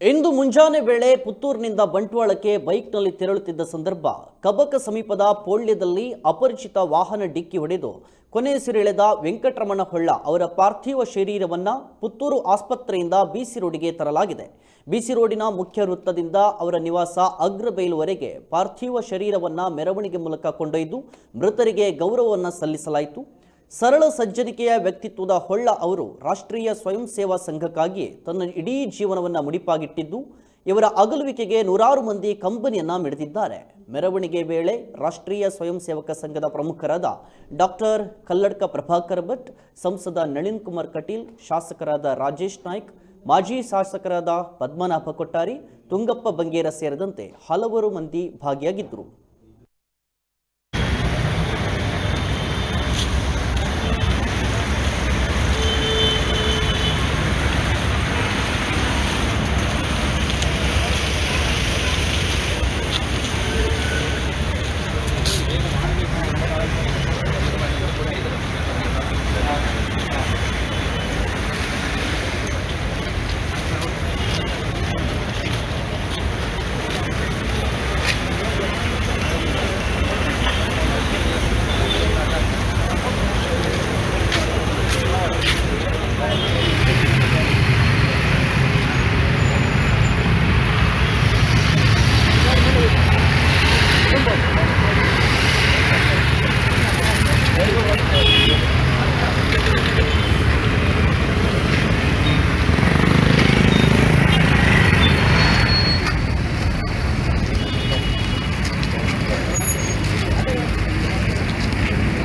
ಇಂದು ಮುಂಜಾನೆ ವೇಳೆ ಪುತ್ತೂರಿನಿಂದ ಬಂಟ್ವಾಳಕ್ಕೆ ಬೈಕ್ನಲ್ಲಿ ತೆರಳುತ್ತಿದ್ದ ಸಂದರ್ಭ ಕಬಕ ಸಮೀಪದ ಪೋಳ್ಯದಲ್ಲಿ ಅಪರಿಚಿತ ವಾಹನ ಡಿಕ್ಕಿ ಹೊಡೆದು ಕೊನೆಯುಸಿರೆಳೆದ ವೆಂಕಟರಮಣ ಹೊಳ್ಳ ಅವರ ಪಾರ್ಥಿವ ಶರೀರವನ್ನು ಪುತ್ತೂರು ಆಸ್ಪತ್ರೆಯಿಂದ ಬಿಸಿ ರೋಡಿಗೆ ತರಲಾಗಿದೆ. ಬಿಸಿ ರೋಡಿನ ಮುಖ್ಯ ವೃತ್ತದಿಂದ ಅವರ ನಿವಾಸ ಅಗ್ರಬೈಲುವರೆಗೆ ಪಾರ್ಥಿವ ಶರೀರವನ್ನು ಮೆರವಣಿಗೆ ಮೂಲಕ ಕೊಂಡೊಯ್ದು ಮೃತರಿಗೆ ಗೌರವವನ್ನು ಸಲ್ಲಿಸಲಾಯಿತು. ಸರಳ ಸಜ್ಜನಿಕೆಯ ವ್ಯಕ್ತಿತ್ವದ ಹೊಳ್ಳ ಅವರು ರಾಷ್ಟ್ರೀಯ ಸ್ವಯಂ ಸೇವಾ ಸಂಘಕ್ಕಾಗಿ ತನ್ನ ಇಡೀ ಜೀವನವನ್ನು ಮುಡಿಪಾಗಿಟ್ಟಿದ್ದು, ಇವರ ಅಗಲುವಿಕೆಗೆ ನೂರಾರು ಮಂದಿ ಕಂಬನಿಯನ್ನ ಮಿಡಿದಿದ್ದಾರೆ. ಮೆರವಣಿಗೆ ವೇಳೆ ರಾಷ್ಟ್ರೀಯ ಸ್ವಯಂ ಸೇವಕ ಸಂಘದ ಪ್ರಮುಖರಾದ ಡಾಕ್ಟರ್ ಕಲ್ಲಡ್ಕ ಪ್ರಭಾಕರ್ ಭಟ್, ಸಂಸದ ನಳಿನ್ ಕುಮಾರ್ ಕಟೀಲ್, ಶಾಸಕರಾದ ರಾಜೇಶ್ ನಾಯ್ಕ್, ಮಾಜಿ ಶಾಸಕರಾದ ಪದ್ಮನಾಭ ಕೊಟ್ಟಾರಿ, ತುಂಗಪ್ಪ ಬಂಗೇರ ಸೇರಿದಂತೆ ಹಲವಾರು ಮಂದಿ ಭಾಗಿಯಾಗಿದ್ದರು.